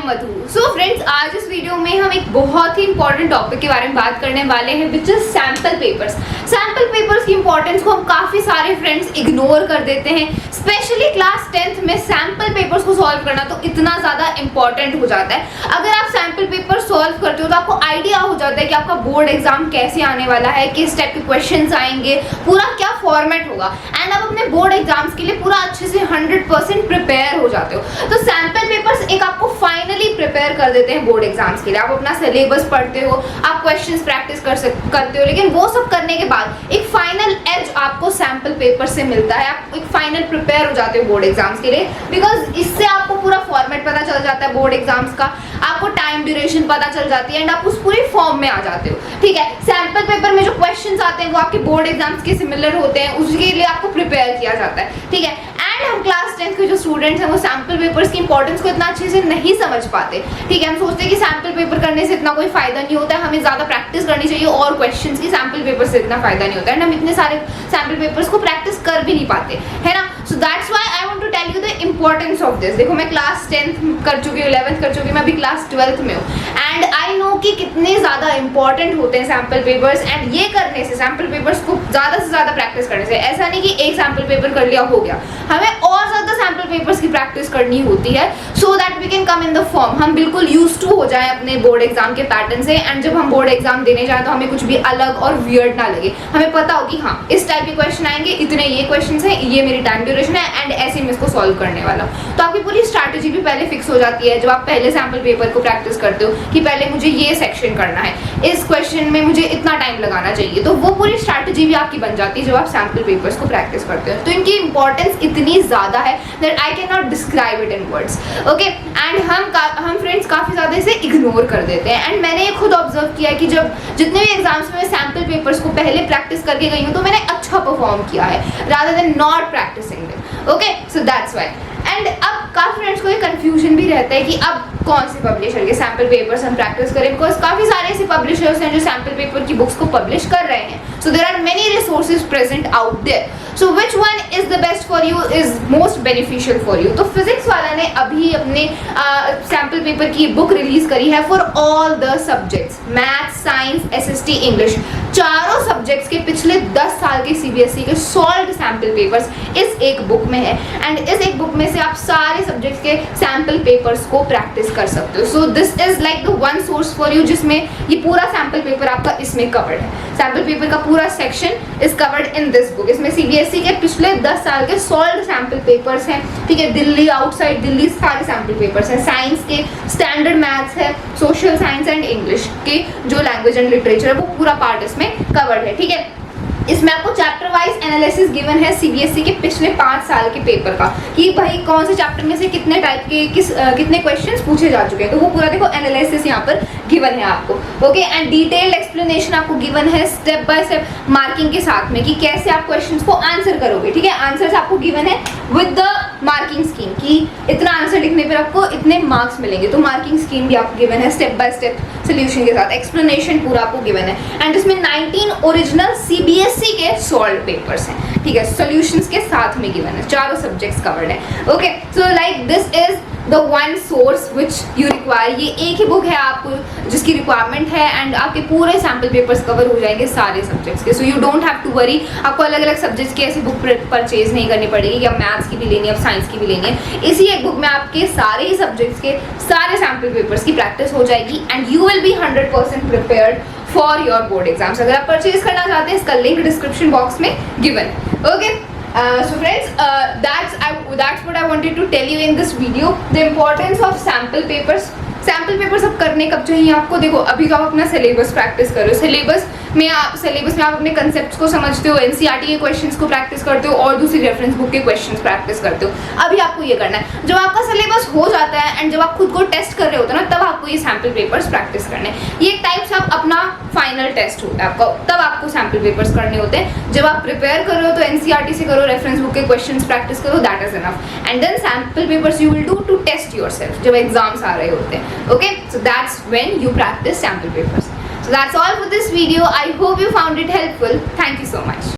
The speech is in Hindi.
मधु। सो फ्रेंड्स, आज इस वीडियो में हम एक बहुत ही इंपॉर्टेंट टॉपिक के बारे में बात करने वाले हैं, which is sample papers. Sample papers की इंपॉर्टेंस को हम काफी सारे फ्रेंड्स इग्नोर कर देते हैं, स्पेशली क्लास 10th में सैम्पल पेपर्स को सॉल्व करना तो इतना ज्यादा इंपॉर्टेंट हो जाता है। अगर आप सैम्पल पेपर सॉल्व करते हो तो आपको आइडिया हो जाता है कि आपका बोर्ड एग्जाम कैसे आने वाला है, किस टाइप के क्वेश्चंस आएंगे, पूरा क्या फॉर्मेट होगा, एंड आप अपने बोर्ड एग्जाम्स के लिए पूरा अच्छे से 100% प्रिपेयर हो जाते हो। तो सैम्पल पेपर्स एक आपको फाइनली प्रिपेयर कर देते हैं बोर्ड एग्जाम्स के लिए। आप अपना सिलेबस पढ़ते हो, आप क्वेश्चंस प्रैक्टिस करते हो, लेकिन वो सब करने के बाद एक फाइनल एज आपको सैम्पल पेपर से मिलता है। आप एक फाइनल प्रिपेयर हो जाते हो बोर्ड एग्जाम्स के लिए, बिकॉज इससे आपको पूरा फॉर्मेट पता चल जाता है बोर्ड एग्जाम्स का, आपको टाइम ड्यूरेशन पता चल जाती है एंड आप उस पूरी फॉर्म में आ जाते हो। ठीक है, सैम्पल पेपर में जो क्वेश्चंस आते हैं वो आपके बोर्ड एग्जाम्स के सिमिलर होते हैं, उसके लिए आपको प्रिपेयर किया जाता है। ठीक है, एंड हम क्लास 10th के जो स्टूडेंट्स हैं वो सैम्पल पेपर्स की इंपॉर्टेंस को इतना अच्छे से नहीं समझ पाते। ठीक है, हम सोचते हैं कि सैम्पल पेपर करने से इतना कोई फायदा नहीं होता है, हमें ज्यादा प्रैक्टिस करनी चाहिए और क्वेश्चंस की, सैम्पल पेपर से इतना फायदा नहीं होता है, हम इतने सारे सैम्पल पेपर्स को प्रैक्टिस कर भी नहीं पाते, है ना। So that's why I want to tell you the importance of this. देखो, मैं क्लास 10th कर चुकी हूँ, 11th कर चुकी हूँ, मैं अभी क्लास 12th में हूँ, एंड आई नो कि कितने ज्यादा इंपॉर्टेंट होते हैं सैम्पल पेपर्स। एंड ये करने से, सैम्पल पेपर्स को ज्यादा से ज्यादा प्रैक्टिस करने से, ऐसा नहीं कि एक सैम्पल पेपर कर लिया हो गया, हमें और ज्यादा सैम्पल पेपर्स की प्रैक्टिस करनी होती है, so that we can come in the form. हम बिल्कुल यूज्ड टू हो जाए अपने बोर्ड एग्जाम के पैटर्न से, एंड जब हम बोर्ड एग्जाम देने जाए तो हमें कुछ भी अलग और वियर्ड ना लगे, हमें पता हो कि हाँ इस टाइप के क्वेश्चन आएंगे, इतने ये क्वेश्चन है, ये मेरी टाइम ड्यूरेशन है, एंड ऐसे मैं इसको सॉल्व करने वाला हूँ। तो आपकी पूरी स्ट्रैटेजी भी पहले फिक्स हो जाती है जब आप पहले सैम्पल पेपर को प्रैक्टिस करते हो कि पहले मुझे ये सेक्शन करना है, इस क्वेश्चन में मुझे इतना टाइम लगाना चाहिए, तो वो पूरी स्ट्रैटेजी भी आपकी बन जाती है जब आप सैम्पल पेपर्स को प्रैक्टिस करते हो। तो इनकी इंपॉर्टेंस इतनी ज्यादा है that I can not describe it in words, okay. And हम फ्रेंड्स काफी ज्यादा इसे इग्नोर कर देते हैं, एंड मैंने खुद ऑब्जर्व किया है कि जब जितने भी एग्जाम्स में मैं सैम्पल पेपर्स को पहले प्रैक्टिस करके गई हूँ तो मैंने अच्छा परफॉर्म किया है rather than not practising them, okay. So that's why. And अब काफी फ्रेंड्स को ये कंफ्यूजन भी रहता है कि अब कौन से पब्लिशर के सैम्पल पेपर्स हम प्रैक्टिस करें, बिकॉज काफी सारे ऐसे पब्लिशर्स हैं जो सैम्पल पेपर की बुक्स को पब्लिश कर रहे हैं। So there are many resources present out there, so which one is the best for you, is most beneficial for you. तो फिजिक्स वाला ने अभी अपने सैम्पल पेपर की बुक रिलीज करी है for all the subjects, math, science, SST, English, चारों सब्जेक्ट्स के पिछले 10 साल के सीबीएसई के सॉल्व्ड सैम्पल पेपर्स इस एक बुक में है, एंड इस एक बुक में से आप सारे सब्जेक्ट्स के सैम्पल पेपर्स को प्रैक्टिस कर सकते हो। So this is like the one source for you, जिसमें ये पूरा सैम्पल पेपर आपका इसमें कवर्ड है। सैम्पल पेपर का पूरा section is covered in this book. इसमें सीबीएसई के पिछले 10 साल के सॉल्व्ड सैम्पल पेपर्स हैं। ठीक है, दिल्ली, आउटसाइड दिल्ली, सारे सैम्पल पेपर्स हैं। साइंस के स्टैंडर्ड मैथ्स है, सोशल साइंस एंड इंग्लिश के जो लैंग्वेज एंड लिटरेचर है वो पूरा पार्ट इसमें कवर्ड है। ठीक है, इसमें आपको चैप्टर वाइज एनालिसिस गिवन है सीबीएसई के पिछले 5 साल के पेपर का, कि भाई कौन से चैप्टर में से कितने टाइप के कितने क्वेश्चंस पूछे जा चुके हैं, तो वो पूरा देखो एनालिसिस यहाँ पर गिवन है आपको, ओके। एंड डिटेल्ड एक्सप्लेनेशन आपको गिवन है स्टेप बाय स्टेप मार्किंग के साथ में, कि कैसे आप क्वेश्चंस को आंसर करोगे। ठीक है, आंसर्स आपको गिवन है विद द मार्किंग स्कीम, कि इतना आंसर लिखने पर आपको इतने मार्क्स मिलेंगे, तो मार्किंग स्कीम भी आपको गिवन है स्टेप बाय स्टेप सोल्यूशन के साथ, एक्सप्लेनेशन पूरा आपको गिवन है। एंड इसमें 19 ओरिजिनल सीबीएसई के सॉल्व पेपर्स हैं। ठीक है, सॉल्यूशंस के साथ में गिवन है, चारों सब्जेक्ट्स कवर्ड है, okay. So like this is the one source which you require. ये एक ही बुक है आपको जिसकी रिक्वायरमेंट है, एंड आपके पूरे सैम्पल पेपर्स कवर हो जाएंगे सारे सब्जेक्ट्स के। So you don't have to worry, आपको अलग अलग सब्जेक्ट्स की ऐसी बुक परचेज नहीं करनी पड़ेगी कि अब मैथ्स की भी लेनी है, अब साइंस की भी लेनी है। इसी एक बुक में आपके सारे ही सब्जेक्ट्स के सारे सैम्पल पेपर्स की प्रैक्टिस हो जाएगी, and you will be 100% prepared for your board exams. अगर आप परचेज करना चाहते हैं, इसका लिंक डिस्क्रिप्शन बॉक्स में given, okay. So friends, that's what I wanted to tell you in this video, the importance of sample papers. Sample papers अब करने कब चाहिए आपको, देखो अभी तो आप अपना सिलेबस प्रैक्टिस करो, सिलेबस में आप अपने कंसेप्ट्स को समझते हो, एनसीईआरटी के क्वेश्चंस को प्रैक्टिस करते हो और दूसरी रेफरेंस बुक के क्वेश्चंस प्रैक्टिस करते हो। अभी आपको ये करना है, जब आपका सिलेबस हो जाता है एंड जब आप खुद को टेस्ट कर रहे होते हैं ना, तब आपको ये सैम्पल पेपर्स प्रैक्टिस करने हैं। ये एक टाइप से आप अपना फाइनल टेस्ट होता है आपका, तब आपको सैम्पल पेपर्स करने होते हैं। जब आप प्रिपेयर कर रहे हो तो एनसीईआरटी से करो, रेफरेंस बुक के क्वेश्चंस प्रैक्टिस करो, that is enough. And then sample papers you will do to test yourself जब एग्जाम्स आ रहे होते हैं, okay. So that's when you practice sample papers. So that's all for this video. I hope you found it helpful. Thank you so much.